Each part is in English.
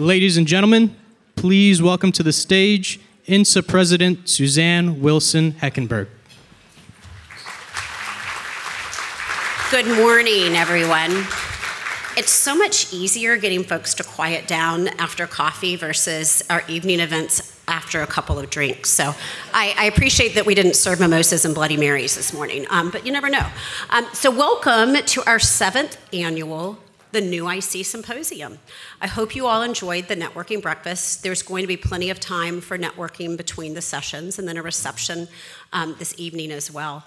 Ladies and gentlemen, please welcome to the stage INSA President Suzanne Wilson Heckenberg. Good morning, everyone. It's so much easier getting folks to quiet down after coffee versus our evening events after a couple of drinks. So I appreciate that we didn't serve mimosas and Bloody Marys this morning, but you never know. So welcome to our 7th annual the new IC Symposium. I hope you all enjoyed the networking breakfast. There's going to be plenty of time for networking between the sessions and then a reception this evening as well.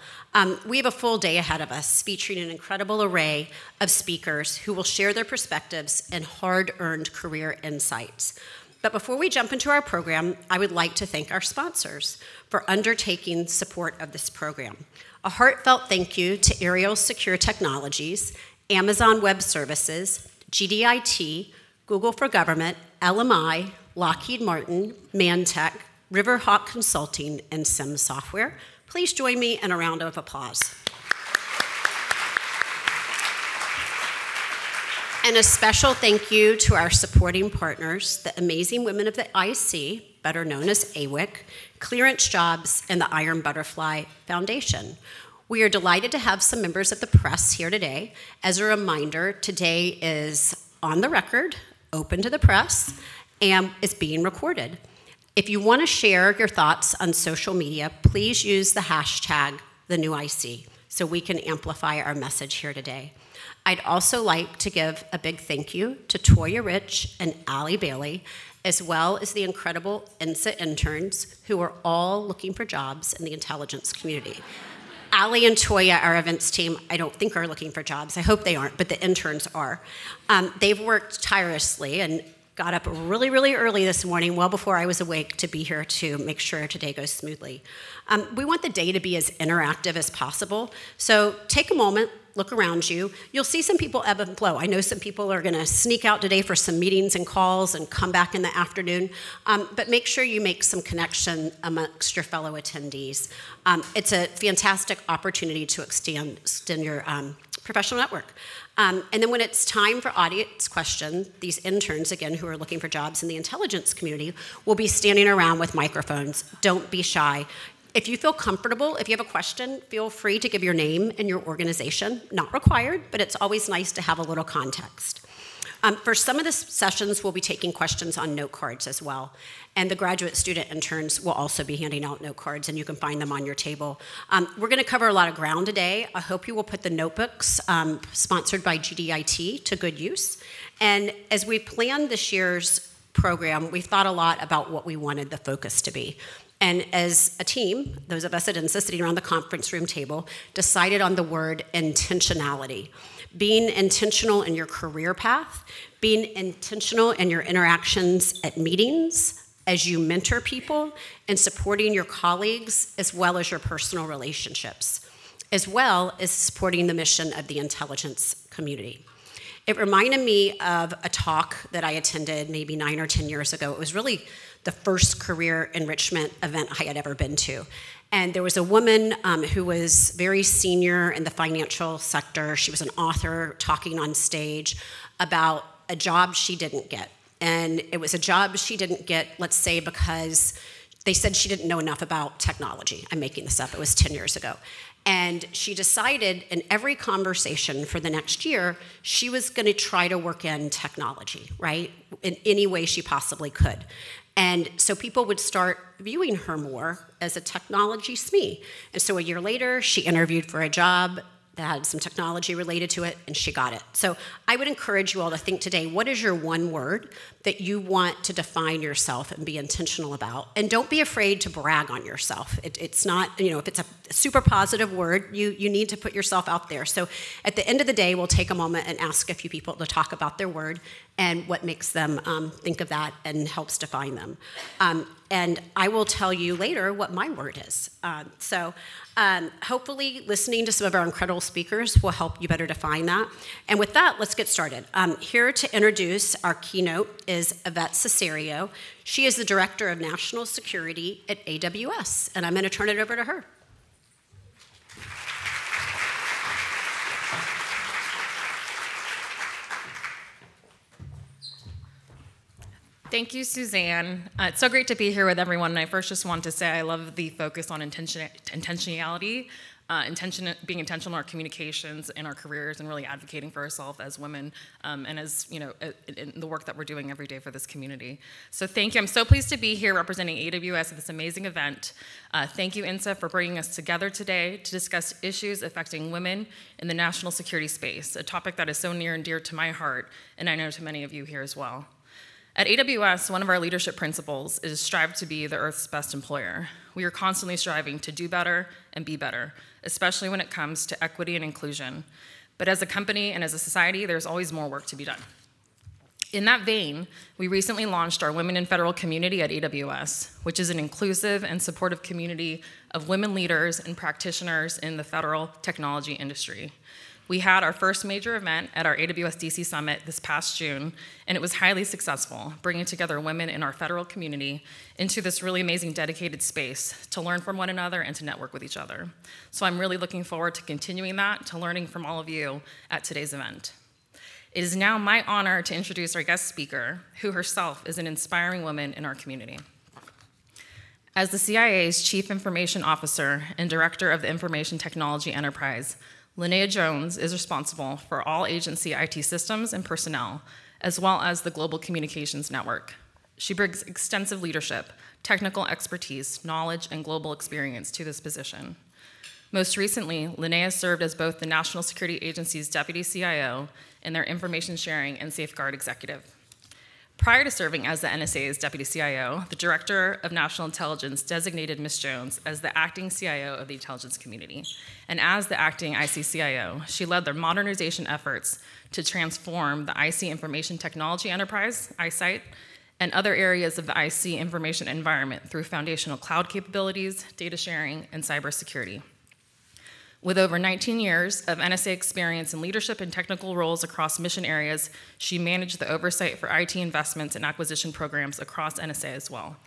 We have a full day ahead of us featuring an incredible array of speakers who will share their perspectives and hard-earned career insights. But before we jump into our program, I would like to thank our sponsors for undertaking support of this program. A heartfelt thank you to Ariel Secure Technologies, Amazon Web Services, GDIT, Google for Government, LMI, Lockheed Martin, Mantech, Riverhawk Consulting, and Sim Software. Please join me in a round of applause. And a special thank you to our supporting partners, the amazing women of the IC, better known as AWIC, Clearance Jobs, and the Iron Butterfly Foundation. We are delighted to have some members of the press here today. As a reminder, today is on the record, open to the press, and is being recorded. If you want to share your thoughts on social media, please use the hashtag #TheNewIC so we can amplify our message here today. I'd also like to give a big thank you to Toya Rich and Allie Bailey, as well as the incredible INSA interns who are all looking for jobs in the intelligence community. Allie and Toya, our events team, I don't think are looking for jobs. I hope they aren't, but the interns are. They've worked tirelessly and got up really, really early this morning, well before I was awake, to be here to make sure today goes smoothly. We want the day to be as interactive as possible, so take a moment, look around you. You'll see some people ebb and flow. I know some people are gonna sneak out today for some meetings and calls and come back in the afternoon, but make sure you make some connection amongst your fellow attendees. It's a fantastic opportunity to extend your professional network. And then when it's time for audience questions, these interns, again, who are looking for jobs in the intelligence community, will be standing around with microphones. Don't be shy. If you feel comfortable, if you have a question, feel free to give your name and your organization. Not required, but it's always nice to have a little context. For some of the sessions, we'll be taking questions on note cards as well. And the graduate student interns will also be handing out note cards, and you can find them on your table. We're gonna cover a lot of ground today. I hope you will put the notebooks sponsored by GDIT to good use. And as we planned this year's program, we thought a lot about what we wanted the focus to be. And as a team, those of us at INSA sitting around the conference room table, decided on the word intentionality. Being intentional in your career path, being intentional in your interactions at meetings, as you mentor people, and supporting your colleagues, as well as your personal relationships, as well as supporting the mission of the intelligence community. It reminded me of a talk that I attended maybe 9 or 10 years ago. It was really the first career enrichment event I had ever been to. And there was a woman who was very senior in the financial sector. She was an author talking on stage about a job she didn't get. And it was a job she didn't get, let's say, because they said she didn't know enough about technology. I'm making this up, it was 10 years ago. And she decided in every conversation for the next year, she was gonna try to work in technology, right? In any way she possibly could. And so people would start viewing her more as a technology SME. And so a year later, she interviewed for a job that had some technology related to it, and she got it. So I would encourage you all to think today, what is your one word that you want to define yourself and be intentional about? And don't be afraid to brag on yourself. It's not, you know, if it's a super positive word, you need to put yourself out there. So at the end of the day, we'll take a moment and ask a few people to talk about their word and what makes them think of that and helps define them. And I will tell you later what my word is. Hopefully listening to some of our incredible speakers will help you better define that. And with that, let's get started. Here to introduce our keynote is Yvette Cesario. She is the Director of National Security at AWS, and I'm gonna turn it over to her. Thank you, Suzanne. It's so great to be here with everyone. And I first just want to say I love the focus on intentionality, being intentional in our communications and our careers, and really advocating for ourselves as women, and as in the work that we're doing every day for this community. So thank you. I'm so pleased to be here representing AWS at this amazing event. Thank you, INSA, for bringing us together today to discuss issues affecting women in the national security space, a topic that is so near and dear to my heart, and I know to many of you here as well. At AWS, one of our leadership principles is strive to be the Earth's best employer. We are constantly striving to do better and be better, especially when it comes to equity and inclusion. But as a company and as a society, there's always more work to be done. In that vein, we recently launched our Women in Federal Community at AWS, which is an inclusive and supportive community of women leaders and practitioners in the federal technology industry. We had our first major event at our AWS DC Summit this past June, and it was highly successful, bringing together women in our federal community into this really amazing dedicated space to learn from one another and to network with each other. So I'm really looking forward to continuing that, to learning from all of you at today's event. It is now my honor to introduce our guest speaker, who herself is an inspiring woman in our community. As the CIA's Chief Information Officer and Director of the Information Technology Enterprise, Linnea Jones is responsible for all agency IT systems and personnel, as well as the Global Communications Network. She brings extensive leadership, technical expertise, knowledge, and global experience to this position. Most recently, Linnea served as both the National Security Agency's Deputy CIO and their Information Sharing and Safeguard Executive. Prior to serving as the NSA's Deputy CIO, the Director of National Intelligence designated Ms. Jones as the acting CIO of the intelligence community. And as the acting IC CIO, she led their modernization efforts to transform the IC Information Technology Enterprise, ISITE, and other areas of the IC information environment through foundational cloud capabilities, data sharing, and cybersecurity. With over 19 years of NSA experience in leadership and technical roles across mission areas, she managed the oversight for IT investments and acquisition programs across NSA as well.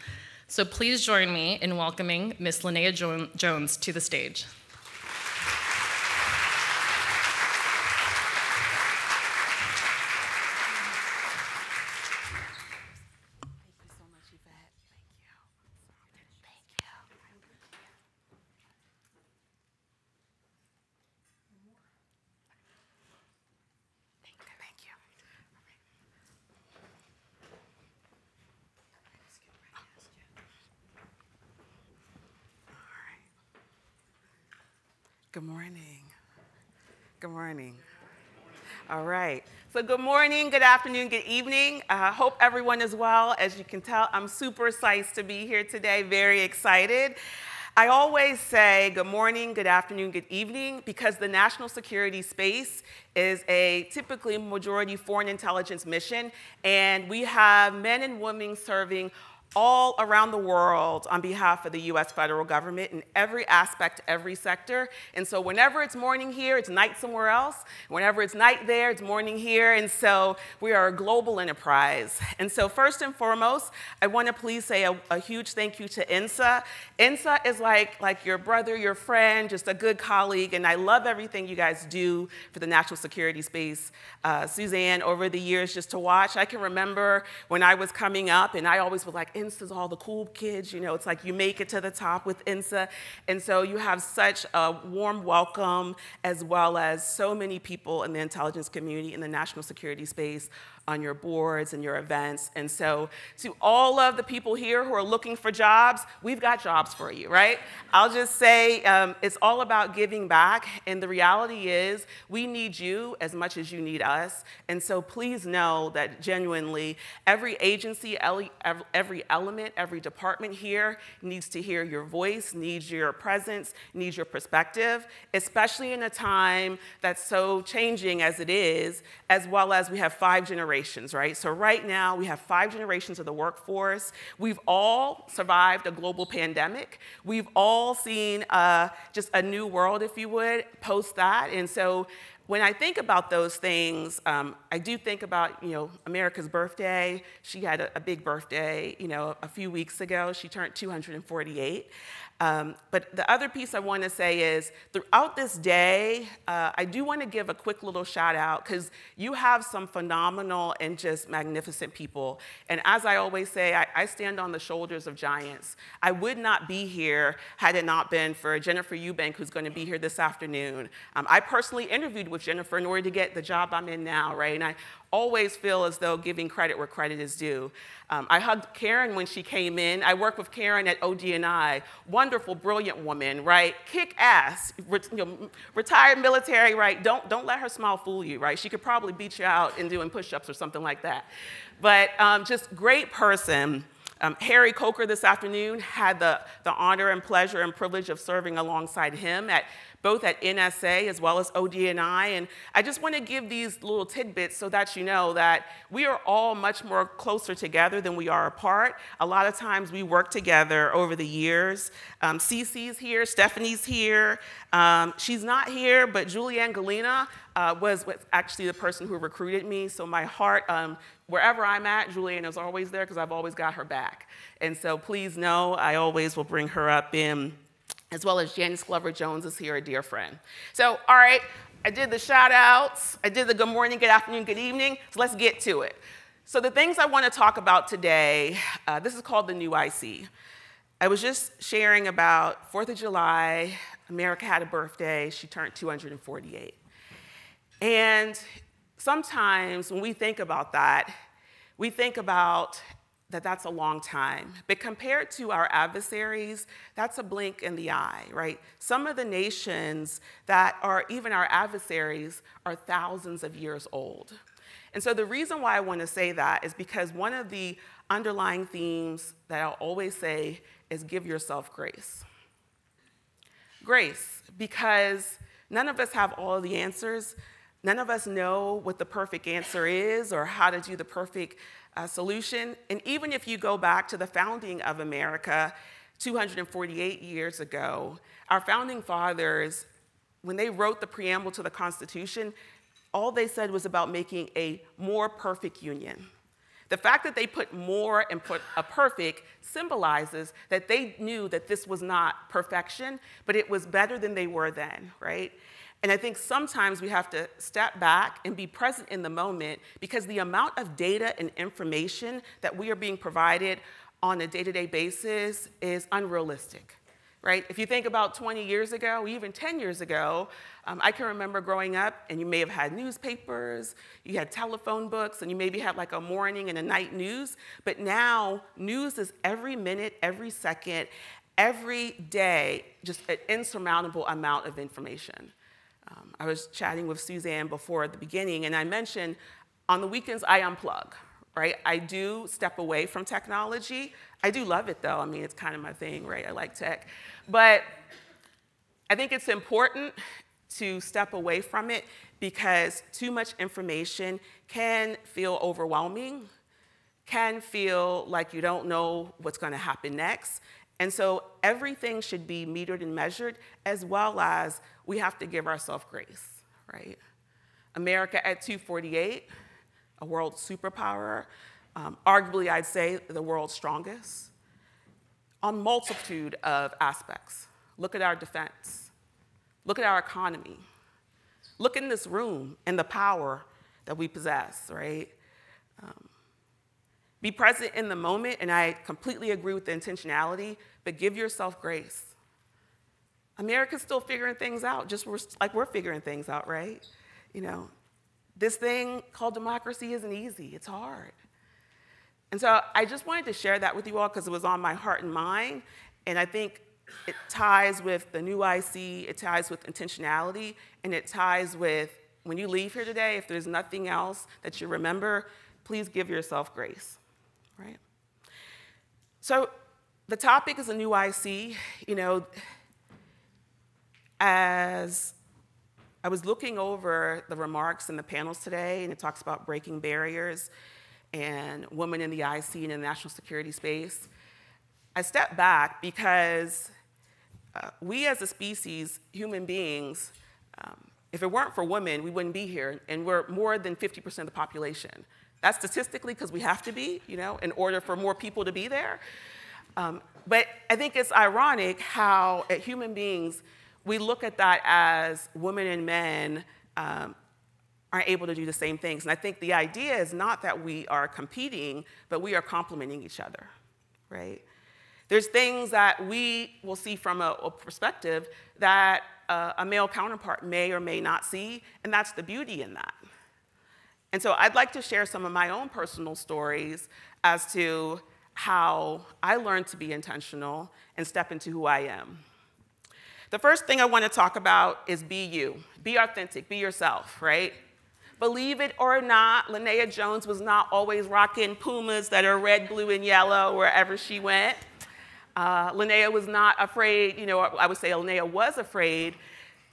So please join me in welcoming Ms. Linnea Jones to the stage. Good morning. Good morning. All right. So good morning, good afternoon, good evening. I hope everyone is well. As you can tell, I'm super psyched to be here today, very excited. I always say good morning, good afternoon, good evening, because the national security space is a typically majority foreign intelligence mission, and we have men and women serving all around the world on behalf of the US federal government in every aspect, every sector. And so whenever it's morning here, it's night somewhere else. Whenever it's night there, it's morning here. And so we are a global enterprise. And so first and foremost, I want to please say a huge thank you to INSA. INSA is like your brother, your friend, just a good colleague. And I love everything you guys do for the national security space. Suzanne, over the years, just to watch, I can remember when I was coming up, and I always was like, INSA's all the cool kids, you know, it's like you make it to the top with INSA. And so you have such a warm welcome, as well as so many people in the intelligence community in the national security space on your boards and your events. And so to all of the people here who are looking for jobs, we've got jobs for you, right? I'll just say it's all about giving back. And the reality is we need you as much as you need us. And so please know that genuinely every agency, every element, every department here needs to hear your voice, needs your presence, needs your perspective, especially in a time that's so changing as it is, as well as we have 5 generations. Right? So right now, we have 5 generations of the workforce. We've all survived a global pandemic. We've all seen just a new world, if you would, post that. And so when I think about those things, I do think about, America's birthday. She had a big birthday, a few weeks ago. She turned 248. But the other piece I want to say is, throughout this day, I do want to give a quick little shout out, because you have some phenomenal and just magnificent people. And as I always say, I stand on the shoulders of giants. I would not be here had it not been for Jennifer Eubank, who's going to be here this afternoon. I personally interviewed with Jennifer in order to get the job I'm in now, right? And I always feel as though giving credit where credit is due. I hugged Karen when she came in. I worked with Karen at OD&I. Wonderful, brilliant woman, right? Kick ass, retired military, right? Don't let her smile fool you, right? She could probably beat you out in doing push-ups or something like that. But just great person. Harry Coker this afternoon had the honor and pleasure and privilege of serving alongside him both at NSA as well as OD&I. And I just want to give these little tidbits so that you know that we are all much more closer together than we are apart. A lot of times we work together over the years. Cece's here, Stephanie's here. She's not here, but Julianne Galena was actually the person who recruited me. So my heart, wherever I'm at, Julianne is always there because I've always got her back. And so please know I always will bring her up in, as well as Janice Glover-Jones is here, a dear friend. So, all right, I did the shout outs, I did the good morning, good afternoon, good evening, so let's get to it. So the things I want to talk about today, this is called the new IC. I was just sharing about 4th of July, America had a birthday, she turned 248. And sometimes when we think about that, we think about that's a long time. But compared to our adversaries, that's a blink in the eye, right? Some of the nations that are even our adversaries are thousands of years old. And so the reason why I want to say that is because one of the underlying themes that I'll always say is give yourself grace. Grace, because none of us have all of the answers. None of us know what the perfect answer is or how to do the perfect solution. And even if you go back to the founding of America 248 years ago, our founding fathers, when they wrote the preamble to the Constitution, all they said was about making a more perfect union. The fact that they put more and put a perfect symbolizes that they knew that this was not perfection, but it was better than they were then, right? And I think sometimes we have to step back and be present in the moment, because the amount of data and information that we are being provided on a day-to-day basis is unrealistic, right? If you think about 20 years ago, even 10 years ago, I can remember growing up, and you may have had newspapers, you had telephone books, and you maybe had like a morning and a night news. But now, news is every minute, every second, every day, just an insurmountable amount of information. I was chatting with Suzanne before at the beginning, and I mentioned on the weekends I unplug, right? I do step away from technology. I do love it, though. I mean, it's kind of my thing, right? I like tech. But I think it's important to step away from it, because too much information can feel overwhelming, can feel like you don't know what's going to happen next. And so everything should be metered and measured, as well as we have to give ourselves grace, right? America at 248, a world superpower, arguably I'd say the world's strongest, on multitude of aspects. Look at our defense. Look at our economy. Look in this room and the power that we possess, right? Be present in the moment, and I completely agree with the intentionality, but give yourself grace. America's still figuring things out, just like we're figuring things out, right? This thing called democracy isn't easy, it's hard. And so I just wanted to share that with you all because it was on my heart and mind, and I think it ties with the new IC, it ties with intentionality, and it ties with, when you leave here today, if there's nothing else that you remember, please give yourself grace, right? So the topic is a new IC. As I was looking over the remarks in the panels today, and it talks about breaking barriers and women in the IC and in the national security space, I stepped back because we as a species, human beings, if it weren't for women, we wouldn't be here, and we're more than 50% of the population. That's statistically because we have to be, in order for more people to be there. But I think it's ironic how, as human beings, we look at that as women and men aren't able to do the same things. And I think the idea is not that we are competing, but we are complementing each other, right? There's things that we will see from a perspective that a male counterpart may or may not see, and that's the beauty in that. And so I'd like to share some of my own personal stories as to how I learned to be intentional and step into who I am. The first thing I want to talk about is be you. Be authentic, be yourself, right? Believe it or not, Linnea Jones was not always rocking Pumas that are red, blue, and yellow wherever she went. Linnea was not afraid, I would say Linnea was afraid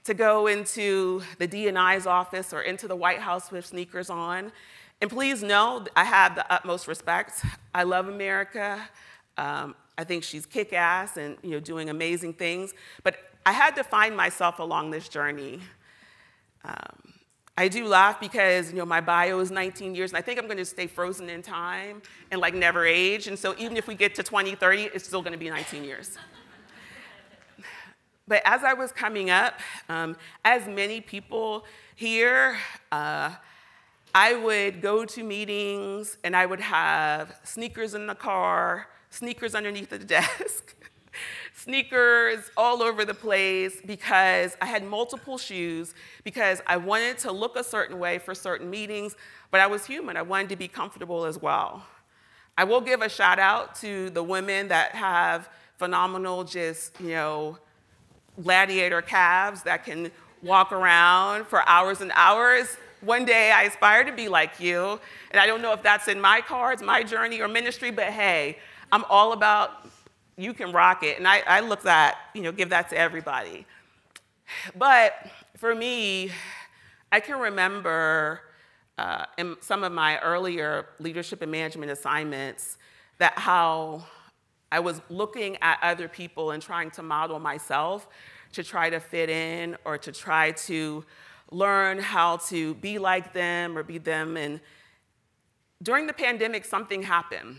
to go into the D&I's office or into the White House with sneakers on. And please know, I have the utmost respect. I love America. I think she's kick-ass and doing amazing things. But I had to find myself along this journey. I do laugh because my bio is 19 years, and I think I'm going to stay frozen in time and never age. And so even if we get to 2030, it's still going to be 19 years. But as I was coming up, as many people here, I would go to meetings, and I would have sneakers in the car, sneakers underneath the desk, sneakers all over the place because I had multiple shoes, because I wanted to look a certain way for certain meetings, but I was human. I wanted to be comfortable as well. I will give a shout out to the women that have phenomenal gladiator calves that can walk around for hours and hours. One day I aspire to be like you, and I don't know if that's in my cards, my journey, or ministry, but hey, I'm all about you can rock it, and I look that, give that to everybody. But for me, I can remember in some of my earlier leadership and management assignments that how I was looking at other people and trying to model myself to try to fit in or to try to learn how to be like them or be them. And during the pandemic, something happened.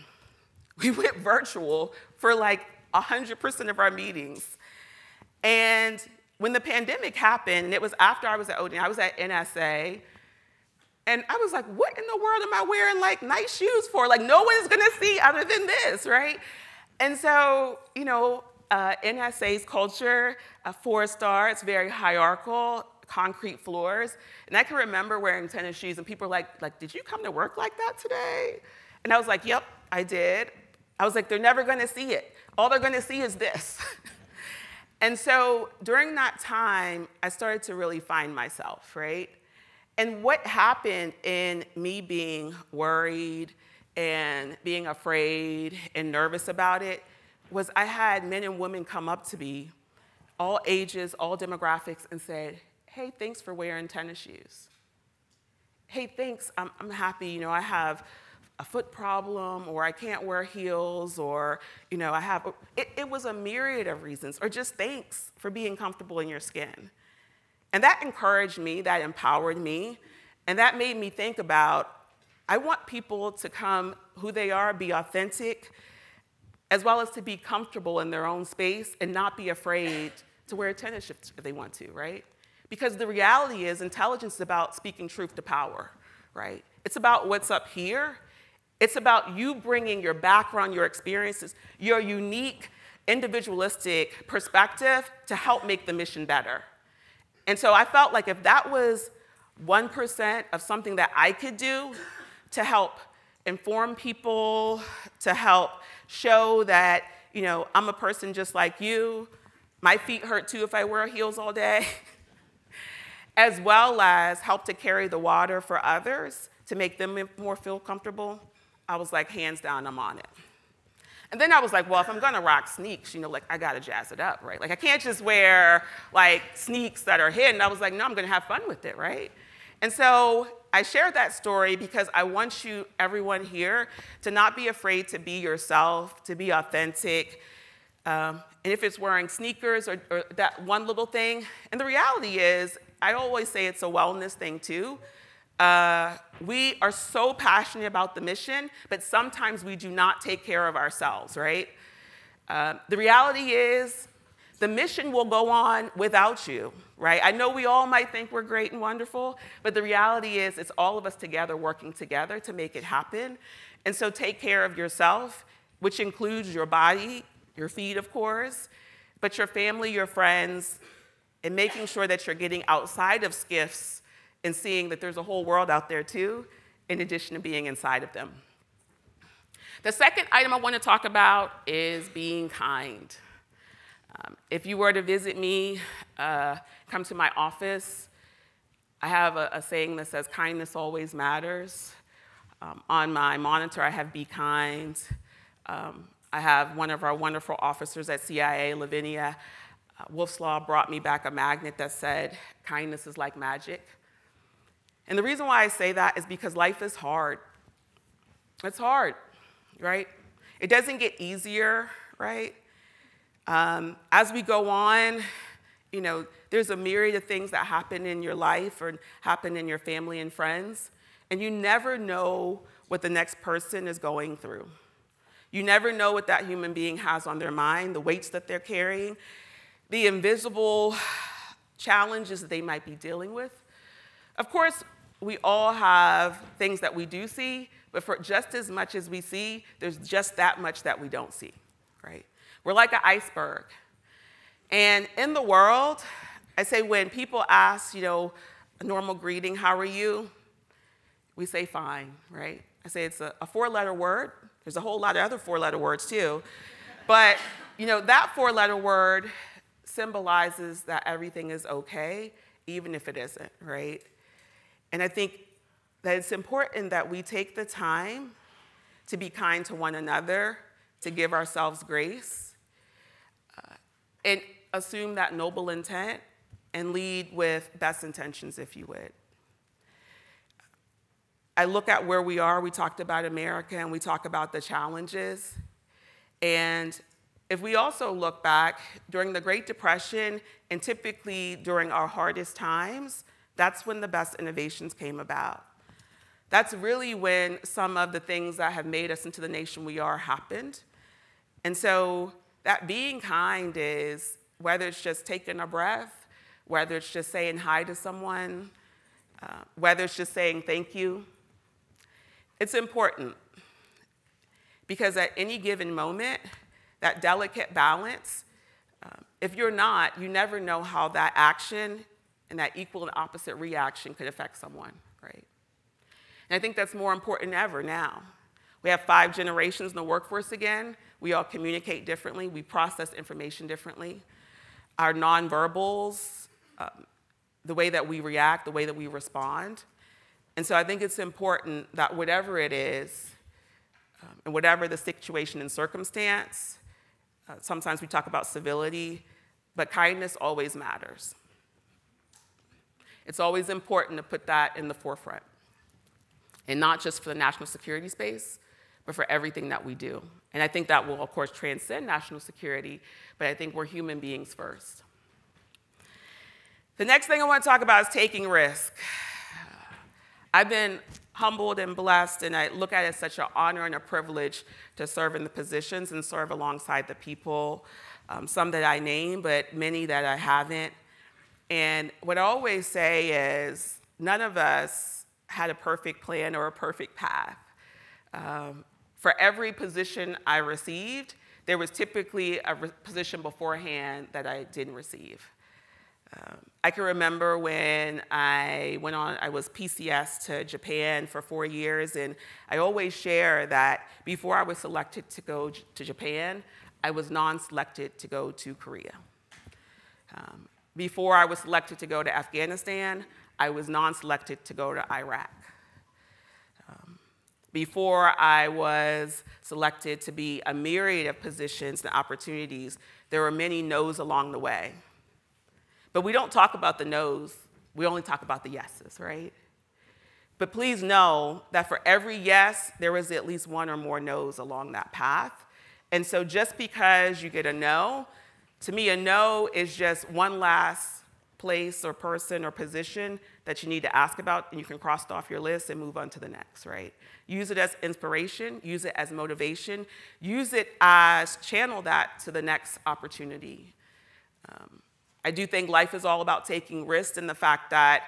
We went virtual for 100% of our meetings. And when the pandemic happened, and it was after I was at Odin, I was at NSA, and I was like, what in the world am I wearing nice shoes for? No one's gonna see other than this, right? And so, NSA's culture, 4-star, it's very hierarchical, concrete floors. And I can remember wearing tennis shoes, and people were like, did you come to work like that today? And I was like, yep, I did. I was like, they're never gonna see it. All they're gonna see is this. And so during that time, I started to really find myself, right? And what happened in me being worried and being afraid and nervous about it was I had men and women come up to me, all ages, all demographics, and said, hey, thanks for wearing tennis shoes. Hey, thanks, I'm happy, I have a foot problem, or I can't wear heels, or I have, it was a myriad of reasons, or just thanks for being comfortable in your skin. And that encouraged me, that empowered me, and that made me think about, I want people to come who they are, be authentic, as well as to be comfortable in their own space and not be afraid to wear tennis shoes if they want to, right? Because the reality is intelligence is about speaking truth to power, right? It's about what's up here. It's about you bringing your background, your experiences, your unique, individualistic perspective to help make the mission better. And so I felt like if that was 1% of something that I could do to help inform people, to help show that, I'm a person just like you, my feet hurt too if I wear heels all day, as well as help to carry the water for others to make them more feel comfortable, I was like, hands down, I'm on it. And then I was like, well, if I'm gonna rock sneaks, I gotta jazz it up, right? I can't just wear sneaks that are hidden. I was like, no, I'm gonna have fun with it, right? And so I shared that story because I want everyone here, to not be afraid to be yourself, to be authentic. And if it's wearing sneakers or that one little thing, and the reality is, I always say it's a wellness thing too. We are so passionate about the mission, but sometimes we do not take care of ourselves, right? The reality is the mission will go on without you, right? I know we all might think we're great and wonderful, but the reality is it's all of us together working together to make it happen. And so take care of yourself, which includes your body, your feet, of course, but your family, your friends, and making sure that you're getting outside of SCIFs and seeing that there's a whole world out there too, in addition to being inside of them. The second item I want to talk about is being kind. If you were to visit me, come to my office, I have a saying that says, kindness always matters. On my monitor, I have be kind. I have one of our wonderful officers at CIA, Lavinia Wolf's Law, brought me back a magnet that said, kindness is like magic. And the reason why I say that is because life is hard. It's hard, right? It doesn't get easier, right? As we go on, you know, there's a myriad of things that happen in your life or happen in your family and friends, and you never know what the next person is going through. You never know what that human being has on their mind, the weights that they're carrying, the invisible challenges that they might be dealing with. Of course, we all have things that we do see, but for just as much as we see, there's just that much that we don't see, right? We're like an iceberg. And in the world, I say when people ask, you know, a normal greeting, how are you? We say fine, right? I say it's a four-letter word. There's a whole lot of other four-letter words too. But, you know, that four-letter word symbolizes that everything is okay, even if it isn't, right? And I think that it's important that we take the time to be kind to one another, to give ourselves grace, and assume that noble intent and lead with best intentions, if you would. I look at where we are. We talked about America, and we talk about the challenges. And if we also look back, during the Great Depression, and typically during our hardest times, that's when the best innovations came about. That's really when some of the things that have made us into the nation we are happened. And so that being kind is, whether it's just taking a breath, whether it's just saying hi to someone, whether it's just saying thank you, it's important. Because at any given moment, that delicate balance, if you're not, you never know how that action and that equal and opposite reaction could affect someone, right? And I think that's more important than ever now. We have 5 generations in the workforce again. We all communicate differently. We process information differently. Our nonverbals, the way that we react, the way that we respond. And so I think it's important that whatever it is, and whatever the situation and circumstance, sometimes we talk about civility, but kindness always matters. It's always important to put that in the forefront. And not just for the national security space, but for everything that we do. And I think that will, of course, transcend national security, but I think we're human beings first. The next thing I want to talk about is taking risk. I've been humbled and blessed, and I look at it as such an honor and a privilege to serve in the positions and serve alongside the people, some that I name, but many that I haven't. And what I always say is, none of us had a perfect plan or a perfect path. For every position I received, there was typically a position beforehand that I didn't receive. I can remember when I was PCS to Japan for 4 years, and I always share that before I was selected to go to Japan, I was non-selected to go to Korea. Before I was selected to go to Afghanistan, I was non-selected to go to Iraq. Before I was selected to be a myriad of positions and opportunities, there were many no's along the way. But we don't talk about the no's, we only talk about the yeses, right? But please know that for every yes, there was at least one or more no's along that path. And so just because you get a no, to me a no is just one last place or person or position that you need to ask about, and you can cross it off your list and move on to the next, right? Use it as inspiration, use it as motivation, use it as channel that to the next opportunity. I do think life is all about taking risks, and the fact that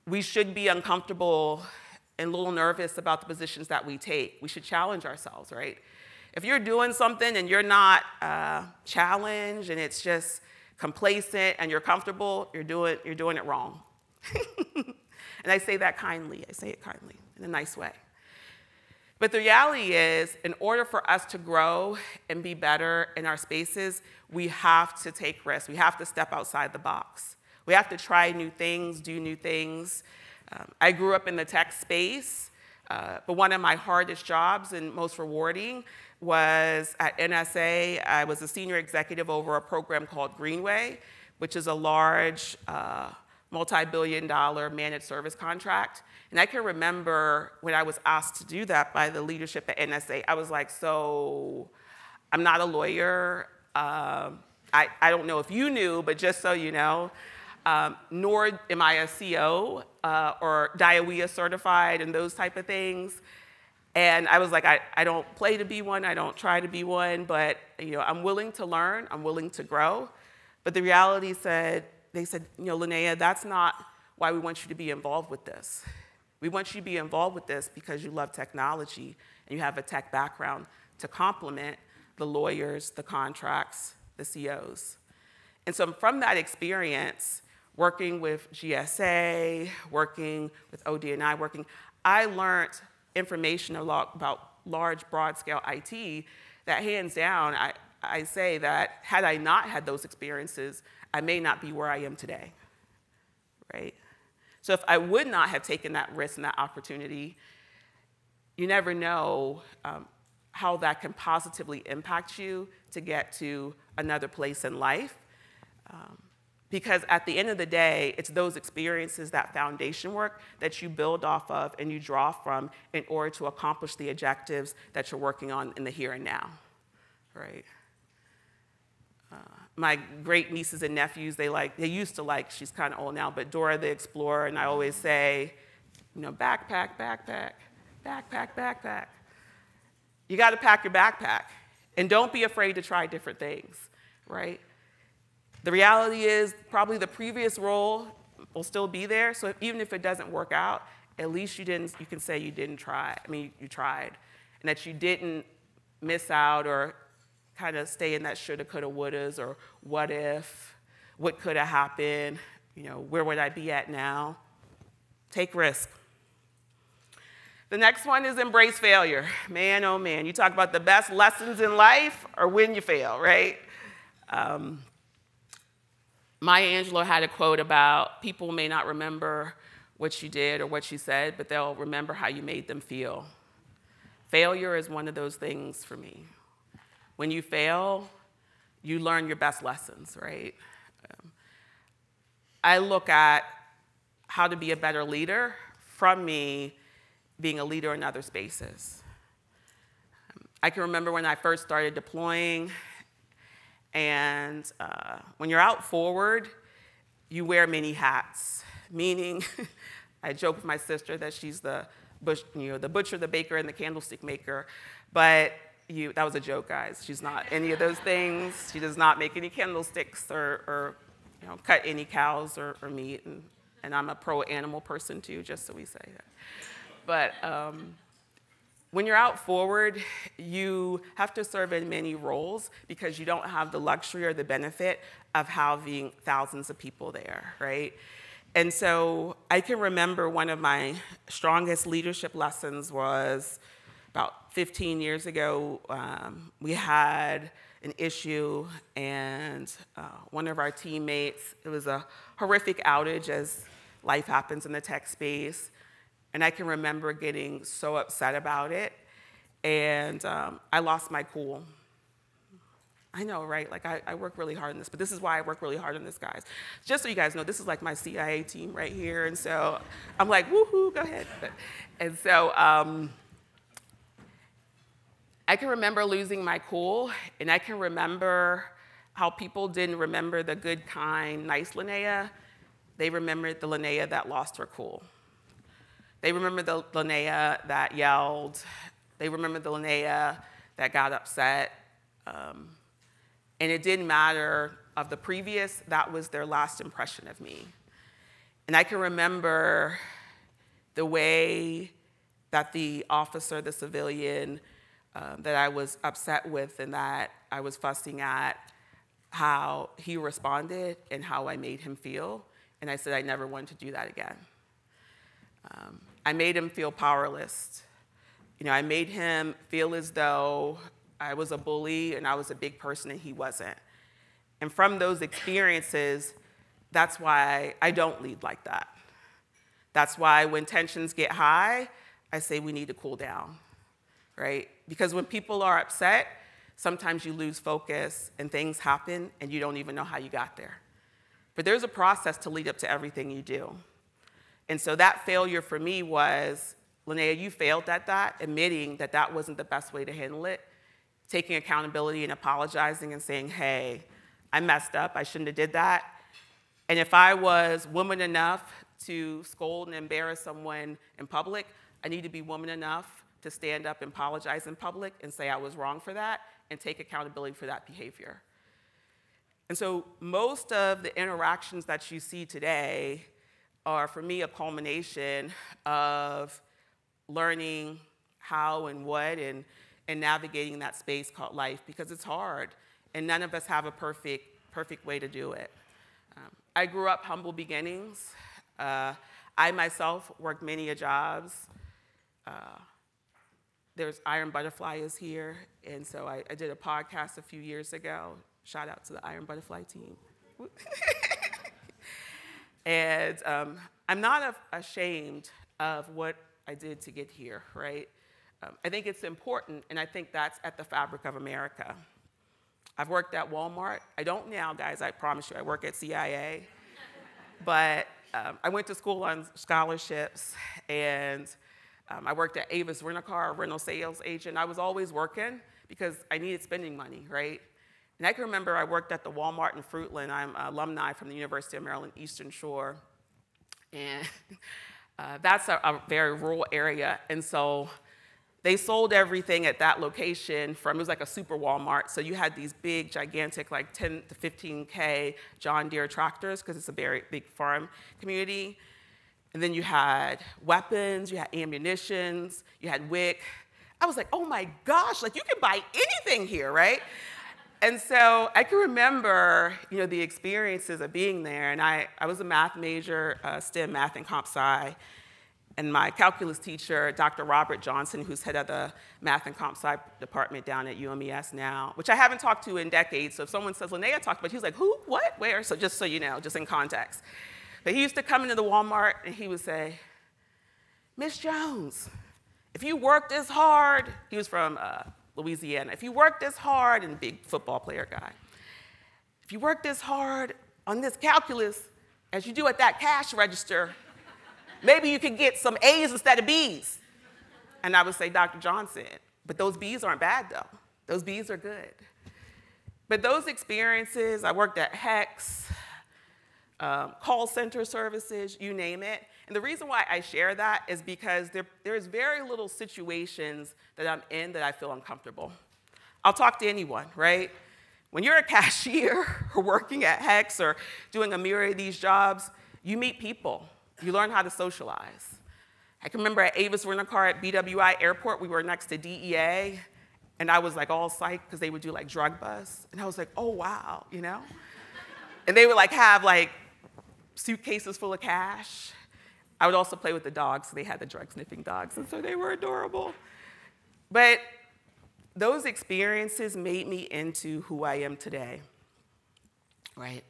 we should be uncomfortable and a little nervous about the positions that we take. We should challenge ourselves, right? If you're doing something and you're not challenged and it's just complacent and you're comfortable, you're doing it wrong. And I say that kindly. I say it kindly in a nice way. But the reality is, in order for us to grow and be better in our spaces, we have to take risks. We have to step outside the box. We have to try new things, do new things. I grew up in the tech space, but one of my hardest jobs and most rewarding was at NSA. I was a senior executive over a program called Greenway, which is a large multi-billion-dollar managed service contract. And I can remember when I was asked to do that by the leadership at NSA, I was like, so I'm not a lawyer. I don't know if you knew, but just so you know, nor am I a CO or DIOEA certified and those type of things. And I was like, I don't play to be one, I don't try to be one, but I'm willing to learn, I'm willing to grow. But the reality they said, Linnea, that's not why we want you to be involved with this. We want you to be involved with this because you love technology and you have a tech background to complement the lawyers, the contracts, the COs. And so from that experience, working with GSA, working with OD&I, I learned information a lot about large, broad-scale IT that hands down, I say that had I not had those experiences, I may not be where I am today, right? So if I would not have taken that risk and that opportunity, you never know how that can positively impact you to get to another place in life. Because at the end of the day, it's those experiences, that foundation work that you build off of and you draw from in order to accomplish the objectives that you're working on in the here and now, right? My great nieces and nephews, they used to like, she's kind of old now, but Dora the Explorer, and I always say, backpack, backpack, backpack, backpack. You got to pack your backpack, and don't be afraid to try different things, right? The reality is probably the previous role will still be there, so even if it doesn't work out, at least you can say you didn't try. I mean, you tried, and that you didn't miss out or kind of stay in that shoulda, coulda, wouldas, or what if, what could have happened, where would I be at now? Take risk. The next one is embrace failure. Man, oh man, you talk about the best lessons in life or when you fail, right? Maya Angelou had a quote about people may not remember what you did or what you said, but they'll remember how you made them feel. Failure is one of those things for me. When you fail, you learn your best lessons, right? I look at how to be a better leader from me being a leader in other spaces. I can remember when I first started deploying, and when you're out forward, you wear many hats, meaning I joke with my sister that she's the butcher, the baker, and the candlestick maker, but that was a joke, guys. She's not any of those things. She does not make any candlesticks or cut any cows or meat, and I'm a pro-animal person too, just so we say that. But when you're out forward, you have to serve in many roles because you don't have the luxury or the benefit of having thousands of people there, right? And so I can remember one of my strongest leadership lessons was about 15 years ago. We had an issue, and one of our teammates, it was a horrific outage as life happens in the tech space. And I can remember getting so upset about it, and I lost my cool. I know, right? Like, I work really hard on this, but this is why I work really hard on this, guys. Just so you guys know, this is like my CIA team right here, and so I'm like, woohoo, go ahead. And so I can remember losing my cool, and I can remember how people didn't remember the good, kind, nice Linnea. They remembered the Linnea that lost her cool. They remembered the Linnea that yelled. They remembered the Linnea that got upset. And it didn't matter of the previous, that was their last impression of me. And I can remember the way that the officer, the civilian, that I was upset with and that I was fussing at, how he responded and how I made him feel. And I said I never wanted to do that again. I made him feel powerless. You know, I made him feel as though I was a bully and I was a big person and he wasn't. And from those experiences, that's why I don't lead like that. That's why when tensions get high, I say we need to cool down, right? Because when people are upset, sometimes you lose focus and things happen and you don't even know how you got there. But there's a process to lead up to everything you do. And so that failure for me was, Linnea, you failed at that, admitting that that wasn't the best way to handle it, taking accountability and apologizing and saying, hey, I messed up, I shouldn't have did that. And if I was woman enough to scold and embarrass someone in public, I need to be woman enough to stand up and apologize in public and say I was wrong for that and take accountability for that behavior. And so most of the interactions that you see today are, for me, a culmination of learning how and what and navigating that space called life, because it's hard, and none of us have a perfect way to do it. I grew up humble beginnings. I myself worked many jobs. There's Iron Butterfly is here, and so I did a podcast a few years ago. Shout out to the Iron Butterfly team. And I'm not ashamed of what I did to get here, right? I think it's important, and I think that's at the fabric of America. I've worked at Walmart. I don't now, guys, I promise you, I work at CIA. But I went to school on scholarships, and I worked at Avis Rent-A-Car, a rental sales agent. I was always working because I needed spending money, right? And I can remember I worked at the Walmart in Fruitland. I'm an alumni from the University of Maryland, Eastern Shore. And that's a very rural area. And so they sold everything at that location from, it was like a super Walmart. So you had these big, gigantic, like 10 to 15K John Deere tractors, because it's a very big farm community. And then you had weapons, you had ammunitions, you had WIC. I was like, oh my gosh, like you can buy anything here, right? And so I can remember, the experiences of being there. And I was a math major, STEM, math and comp sci. And my calculus teacher, Dr. Robert Johnson, who's head of the math and comp sci department down at UMES now, which I haven't talked to in decades. So if someone says, Linnea talked about, he's like, who, what, where? So just so you know, just in context. But he used to come into the Walmart and he would say, Miss Jones, if you work this hard, he was from Louisiana, if you work this hard, and a big football player guy, if you work this hard on this calculus as you do at that cash register, maybe you could get some A's instead of B's. And I would say, Dr. Johnson, but those B's aren't bad though. Those B's are good. But those experiences, I worked at Hex, call center services, you name it. And the reason why I share that is because there's very little situations that I'm in that I feel uncomfortable. I'll talk to anyone, right? When you're a cashier or working at Hex or doing a myriad of these jobs, you meet people. You learn how to socialize. I can remember at Avis Rent-A-Car at BWI Airport, we were next to DEA, and I was like all psyched because they would do like drug busts. And I was like, oh wow, And they would like have like suitcases full of cash. I would also play with the dogs, so they had the drug sniffing dogs, and so they were adorable. But those experiences made me into who I am today, right?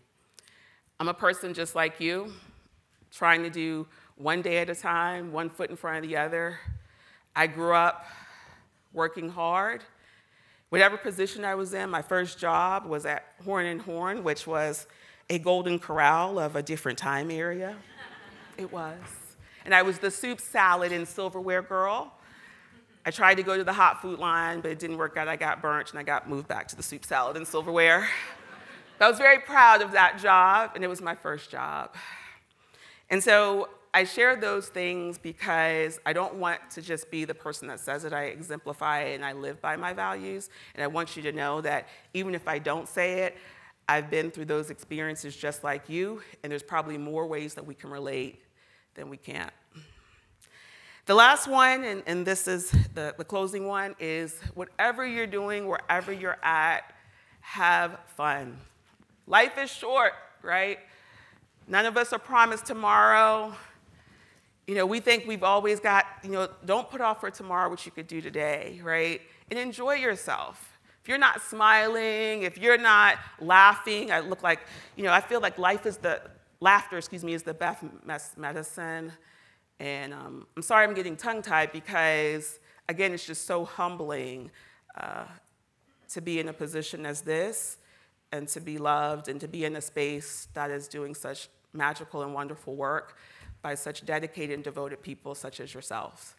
I'm a person just like you, trying to do one day at a time, one foot in front of the other. I grew up working hard. Whatever position I was in, my first job was at Horn & Horn, which was a Golden Corral of a different time area. It was. And I was the soup, salad, and silverware girl. I tried to go to the hot food line, but it didn't work out. I got burnt, and I got moved back to the soup, salad, and silverware. But I was very proud of that job, and it was my first job. And so I share those things because I don't want to just be the person that says it. I exemplify it, and I live by my values. And I want you to know that even if I don't say it, I've been through those experiences just like you, and there's probably more ways that we can relate than we can't. The last one, and this is the closing one, is whatever you're doing, wherever you're at, have fun. Life is short, right? None of us are promised tomorrow. You know, we think we've always got, you know, don't put off for tomorrow what you could do today, right? And enjoy yourself. If you're not smiling, if you're not laughing, I look like, you know, I feel like laughter, is the best medicine. And I'm sorry I'm getting tongue-tied because, again, it's just so humbling to be in a position as this and to be loved and to be in a space that is doing such magical and wonderful work by such dedicated and devoted people such as yourselves.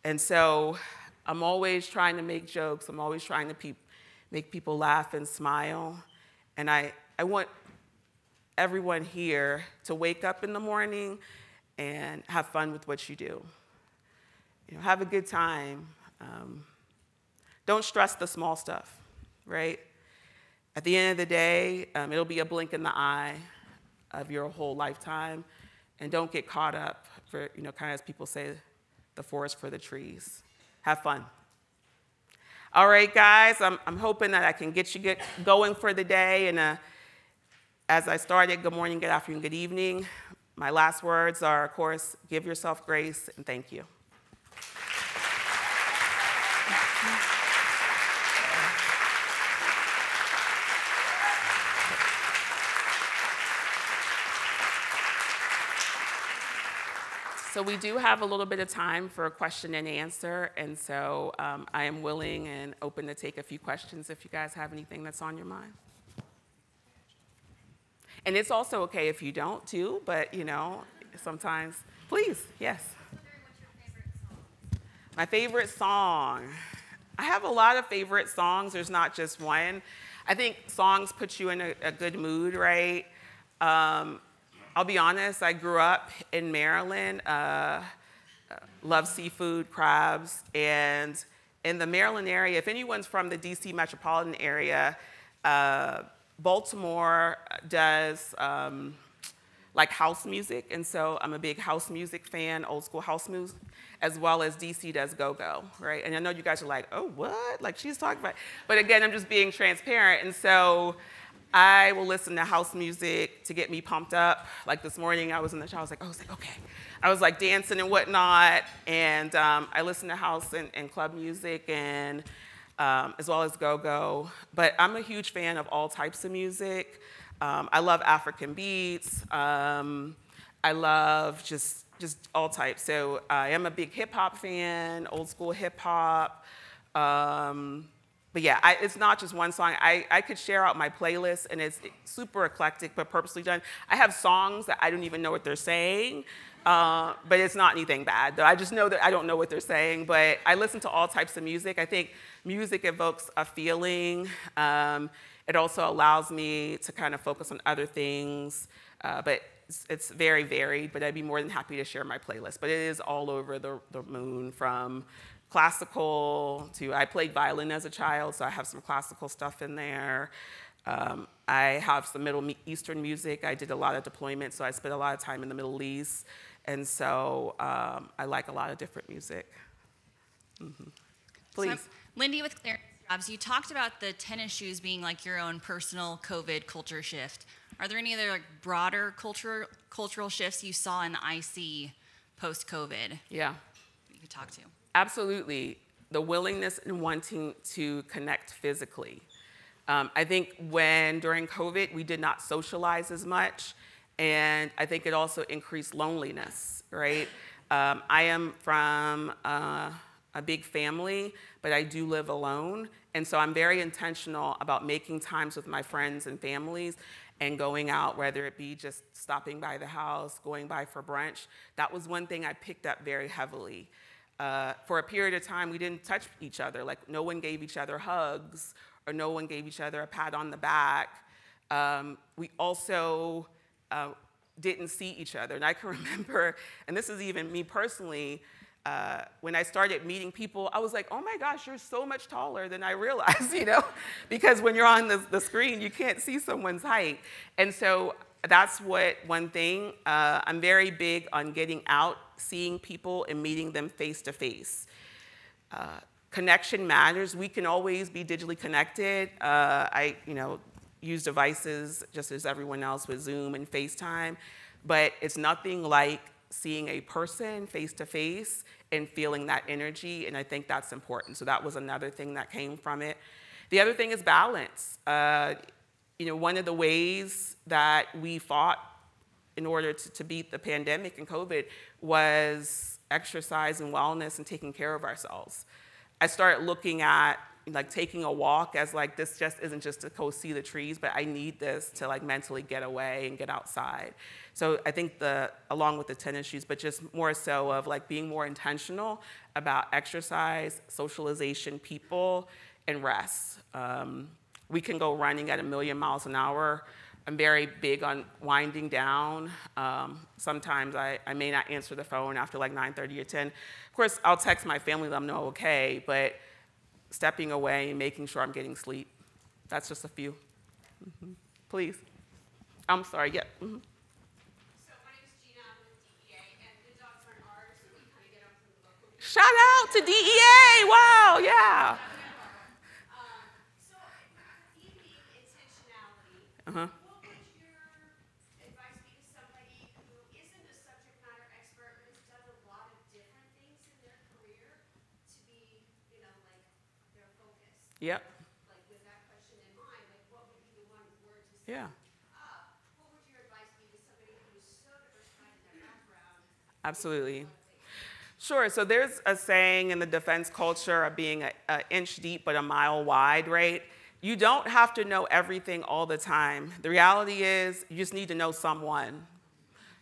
And so I'm always trying to make jokes. I'm always trying to make people laugh and smile. And I want everyone here to wake up in the morning and have fun with what you do. You know, have a good time. Don't stress the small stuff, right? At the end of the day, it'll be a blink in the eye of your whole lifetime. And don't get caught up for, you know, kind of as people say, the forest for the trees. Have fun. All right, guys, I'm hoping that I can get you going for the day. And as I started, good morning, good afternoon, good evening. My last words are, of course, give yourself grace and thank you. So we do have a little bit of time for a question and answer, and so I am willing and open to take a few questions if you guys have anything that's on your mind. And it's also okay if you don't, too, but, you know, sometimes, please, yes. My favorite song. I have a lot of favorite songs. There's not just one. I think songs put you in a good mood, right? I'll be honest, I grew up in Maryland, love seafood, crabs, and in the Maryland area, if anyone's from the DC metropolitan area, Baltimore does like house music, and so I'm a big house music fan, old school house music, as well as DC does go-go, right? And I know you guys are like, oh, what? Like she's talking about, but again, I'm just being transparent, and so I will listen to house music to get me pumped up. Like this morning, I was in the shower, I was like, okay. I was like dancing and whatnot, and I listen to house and club music, and as well as go-go. But I'm a huge fan of all types of music. I love African beats. I love just all types. So I am a big hip-hop fan, old school hip-hop. But yeah, it's not just one song. I could share out my playlist, and it's super eclectic, but purposely done. I have songs that I don't even know what they're saying, but it's not anything bad, though. I just know that I don't know what they're saying, but I listen to all types of music. I think music evokes a feeling. It also allows me to kind of focus on other things, but it's very varied, but I'd be more than happy to share my playlist. But it is all over the moon, from classical to, I played violin as a child, so I have some classical stuff in there. I have some Middle Eastern music. I did a lot of deployment, so I spent a lot of time in the Middle East. And so I like a lot of different music. Mm-hmm. Please. So, Lindy with Clearance Jobs, you talked about the tennis shoes being like your own personal COVID culture shift. Are there any other like broader cultural shifts you saw in the IC post-COVID? Yeah. You could talk to. Absolutely. The willingness and wanting to connect physically. I think during COVID, we did not socialize as much, and I think it also increased loneliness, right? I am from a big family, but I do live alone, and so I'm very intentional about making times with my friends and families and going out, whether it be just stopping by the house, going by for brunch. That was one thing I picked up very heavily. For a period of time, we didn't touch each other. Like, no one gave each other hugs, or no one gave each other a pat on the back. We also didn't see each other. And I can remember, and this is even me personally, when I started meeting people, I was like, oh my gosh, you're so much taller than I realized, you know? Because when you're on the screen, you can't see someone's height. And so that's one thing. I'm very big on getting out, seeing people, and meeting them face to face. Connection matters. We can always be digitally connected. I use devices just as everyone else with Zoom and FaceTime, but it's nothing like seeing a person face to face and feeling that energy, and I think that's important. So that was another thing that came from it. The other thing is balance. One of the ways that we fought in order to beat the pandemic and COVID was exercise and wellness and taking care of ourselves. I started looking at like taking a walk as like, this just isn't just to go see the trees, but I need this to like mentally get away and get outside. So I think along with the tennis shoes, but just more so of like being more intentional about exercise, socialization, people, and rest. We can go running at 1,000,000 miles an hour. I'm very big on winding down. Sometimes I may not answer the phone after like 9:30 or 10. Of course, I'll text my family, let them know okay, but stepping away and making sure I'm getting sleep. That's just a few. Please. I'm sorry, yeah. So my name is Gina, I'm with DEA, and the dogs aren't ours, so we kind of get them from the local community. Shout out to DEA, wow, yeah. So you being intentionality, what would your advice be to somebody who isn't a subject matter expert, but has done a lot of different things in their career to be, like their focus? Yep. Like with that question in mind, like what would be the one word to say? Yeah. What would your advice be to somebody who's so diversified in their background? Absolutely. Sure, so there's a saying in the defense culture of being an inch deep but a mile wide, right? You don't have to know everything all the time. The reality is you just need to know someone,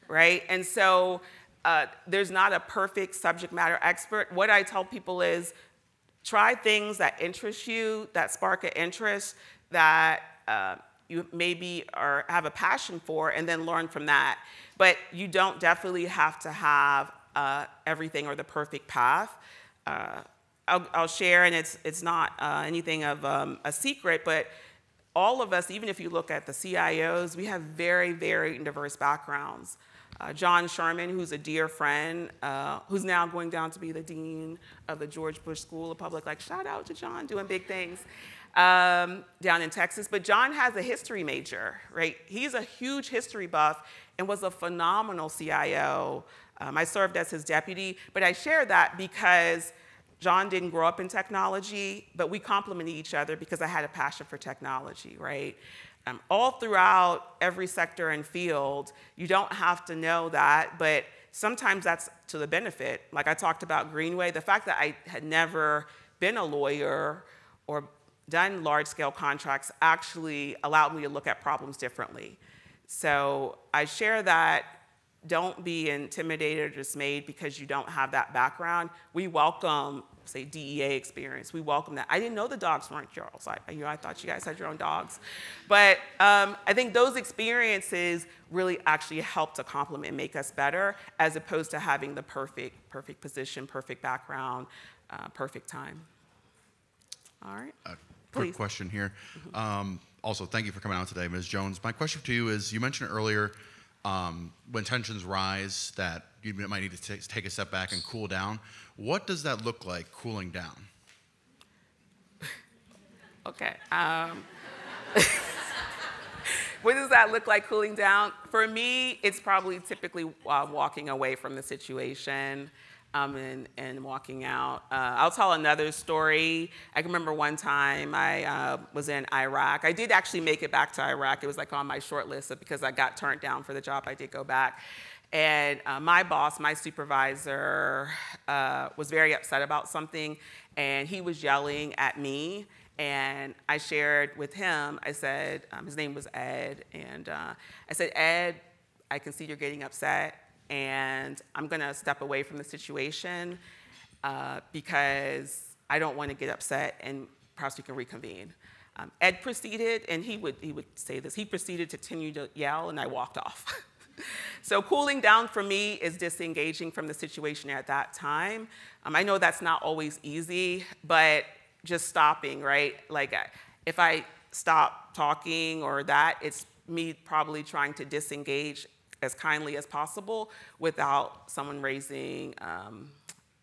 right? And so there's not a perfect subject matter expert. What I tell people is try things that interest you, that spark an interest, that you maybe have a passion for, and then learn from that. But you don't definitely have to have everything or the perfect path. I'll share, and it's not anything of a secret, but all of us, even if you look at the CIOs, we have very, very diverse backgrounds. John Sherman, who's a dear friend, who's now going down to be the dean of the George Bush School of Public Life. Shout out to John, doing big things down in Texas. But John has a history major, right? He's a huge history buff and was a phenomenal CIO. I served as his deputy, but I share that because John didn't grow up in technology, but we complemented each other because I had a passion for technology, right? All throughout every sector and field, you don't have to know that, but sometimes that's to the benefit. Like I talked about Greenway, the fact that I had never been a lawyer or done large-scale contracts actually allowed me to look at problems differently. So I share that. Don't be intimidated or dismayed because you don't have that background. We welcome, say, DEA experience. We welcome that. I didn't know the dogs weren't yours. I thought you guys had your own dogs. But I think those experiences really actually help to complement and make us better, as opposed to having the perfect position, perfect background, perfect time. All right. Quick question here. Also, thank you for coming out today, Ms. Jones. My question to you is, you mentioned earlier when tensions rise that you might need to take a step back and cool down. What does that look like, cooling down? Okay. What does that look like, cooling down? For me, it's probably typically walking away from the situation and walking out. I'll tell another story. I can remember one time I was in Iraq. I did actually make it back to Iraq. It was like on my short list because I got turned down for the job. I did go back. And my boss, my supervisor, was very upset about something, and he was yelling at me. And I shared with him, I said, his name was Ed, and I said, Ed, I can see you're getting upset, and I'm gonna step away from the situation because I don't wanna get upset, and perhaps we can reconvene. Ed proceeded, and he would say this, he proceeded to continue to yell, and I walked off. So cooling down for me is disengaging from the situation at that time. I know that's not always easy, but just stopping, right? Like if I stop talking or that, it's me probably trying to disengage as kindly as possible without someone raising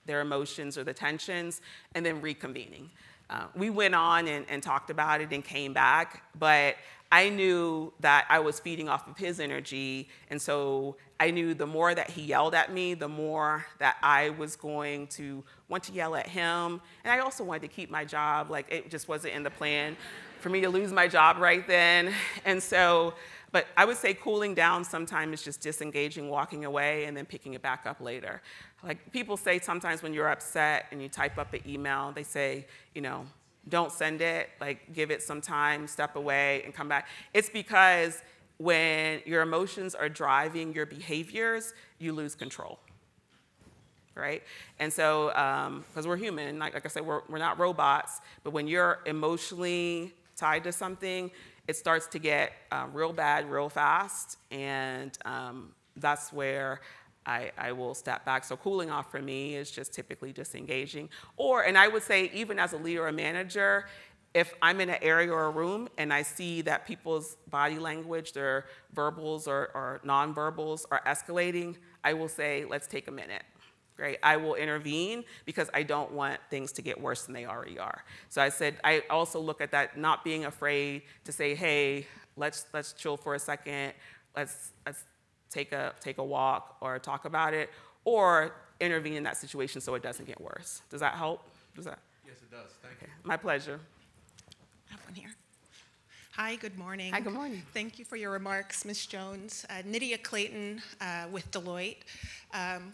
their emotions or the tensions, and then reconvening. We went on and talked about it and came back, but I knew that I was feeding off of his energy, and so I knew the more that he yelled at me, the more that I was going to want to yell at him, and I also wanted to keep my job. Like, it just wasn't in the plan for me to lose my job right then, and so, but I would say cooling down sometimes is just disengaging, walking away, and then picking it back up later. Like people say sometimes when you're upset and you type up an email, they say, you know, don't send it, like give it some time, step away and come back. It's because when your emotions are driving your behaviors, you lose control, right? And so, because we're human, like I said, we're not robots, but when you're emotionally tied to something, it starts to get real bad real fast, and that's where I will step back. So cooling off for me is just typically disengaging. And I would say even as a leader or manager, if I'm in an area or a room and I see that people's body language, their verbals or nonverbals are escalating, I will say, let's take a minute. Right? I will intervene because I don't want things to get worse than they already are. So I said, I also look at that, not being afraid to say, hey, let's chill for a second, let's take a walk or talk about it, or intervene in that situation so it doesn't get worse. Does that help? Does that? Yes, it does. Thank you. My pleasure. I have one here. Hi, good morning. Hi, good morning. Thank you for your remarks, Ms. Jones. Nydia Clayton with Deloitte.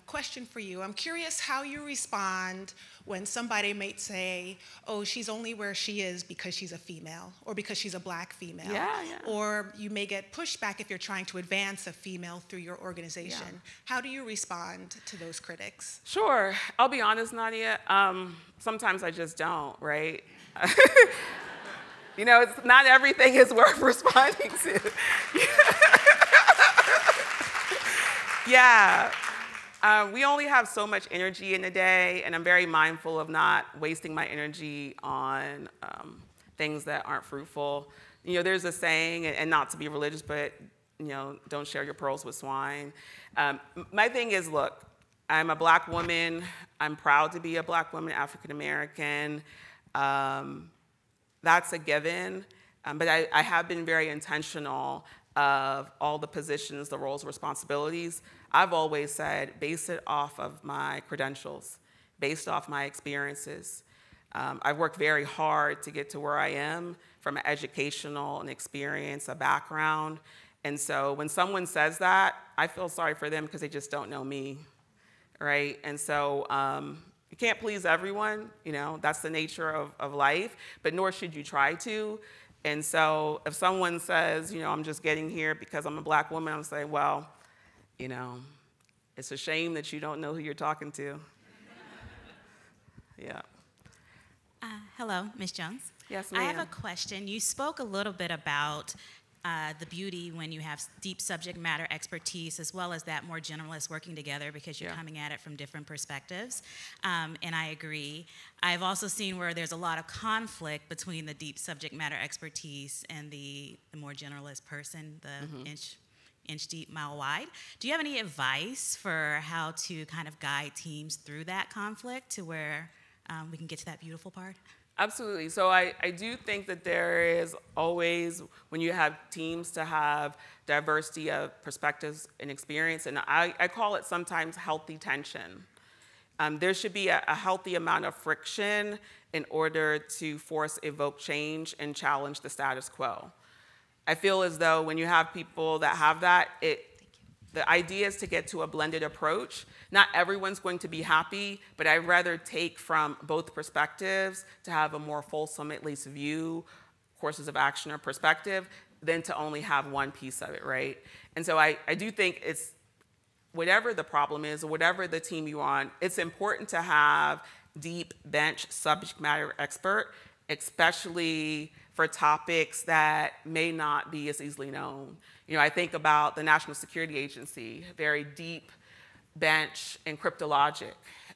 Question for you. I'm curious how you respond when somebody might say, oh, she's only where she is because she's a female or because she's a black female. Yeah. Or you may get pushback if you're trying to advance a female through your organization. Yeah. How do you respond to those critics? Sure. I'll be honest, Nadia. Sometimes I just don't, right? You know, not everything is worth responding to. Yeah. We only have so much energy in a day, and I'm very mindful of not wasting my energy on things that aren't fruitful. You know, there's a saying, and not to be religious, but, you know, don't share your pearls with swine. My thing is, look, I'm a black woman. I'm proud to be a black woman, African American. That's a given, but I have been very intentional of all the positions, the roles, responsibilities. I've always said, base it off of my credentials, based off my experiences. I've worked very hard to get to where I am from an educational and experience, a background. And so when someone says that, I feel sorry for them because they just don't know me, right? And so, you can't please everyone, you know, that's the nature of life, but nor should you try to. And so if someone says, you know, I'm just getting here because I'm a black woman, I'm saying, well, you know, it's a shame that you don't know who you're talking to. Yeah. Hello, Ms. Jones. Yes, ma'am. I have a question. You spoke a little bit about the beauty when you have deep subject matter expertise as well as that more generalist working together because you're coming at it from different perspectives, and I agree. I've also seen where there's a lot of conflict between the deep subject matter expertise and the more generalist person, the inch deep, mile wide. Do you have any advice for how to kind of guide teams through that conflict to where we can get to that beautiful part? Absolutely. So I do think that there is always, when you have teams, to have diversity of perspectives and experience, and I call it sometimes healthy tension. There should be a healthy amount of friction in order to evoke change and challenge the status quo. I feel as though when you have people that have that, the idea is to get to a blended approach. Not everyone's going to be happy, but I'd rather take from both perspectives to have a more fulsome, at least, view, courses of action or perspective, than to only have one piece of it, right? And so I do think it's, whatever the problem is, or whatever the team you're on, it's important to have deep bench subject matter expert especially for topics that may not be as easily known. You know, I think about the National Security Agency, very deep bench in cryptologic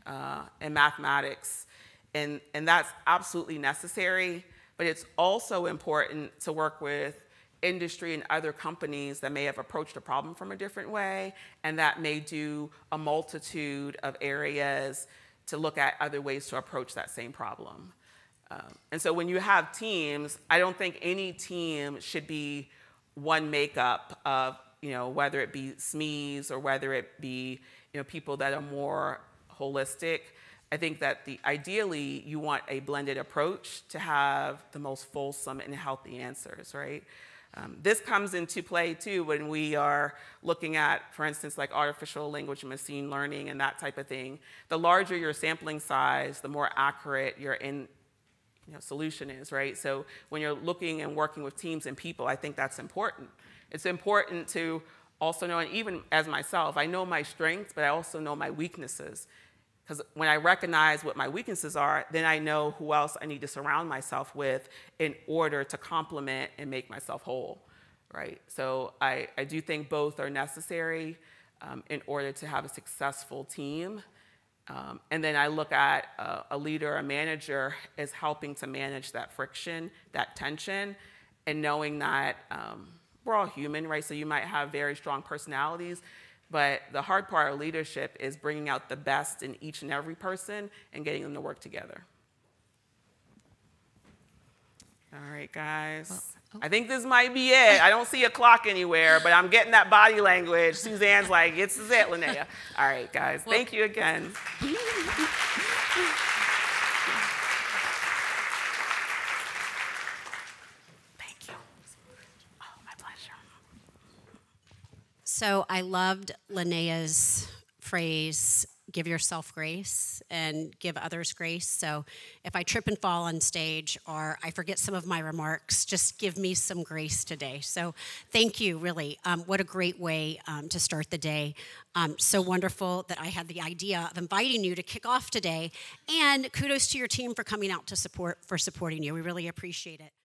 and mathematics, and that's absolutely necessary, but it's also important to work with industry and other companies that may have approached a problem from a different way, and that may do a multitude of areas to look at other ways to approach that same problem. And so when you have teams, I don't think any team should be one makeup of, you know, whether it be SMEs or whether it be, you know, people that are more holistic. I think that ideally you want a blended approach to have the most fulsome and healthy answers, right? This comes into play too when we are looking at, for instance, like artificial language and machine learning and that type of thing. The larger your sampling size, the more accurate your solution is, right? So when you're looking and working with teams and people, I think that's important. It's important to also know, and even as myself, I know my strengths, but I also know my weaknesses. Because when I recognize what my weaknesses are, then I know who else I need to surround myself with in order to complement and make myself whole, right? So I do think both are necessary in order to have a successful team. And then I look at a leader, a manager, as helping to manage that friction, that tension, and knowing that we're all human, right? So you might have very strong personalities, but the hard part of leadership is bringing out the best in each and every person and getting them to work together. All right, guys. Well, I think this might be it. I don't see a clock anywhere, but I'm getting that body language. Suzanne's like, this is it, Linnea. All right, guys. Well, thank you again. Thank you. Oh, my pleasure. So I loved Linnea's phrase, give yourself grace and give others grace. So if I trip and fall on stage or I forget some of my remarks, just give me some grace today. So thank you, really. What a great way to start the day. So wonderful that I had the idea of inviting you to kick off today. And kudos to your team for coming out to supporting you. We really appreciate it.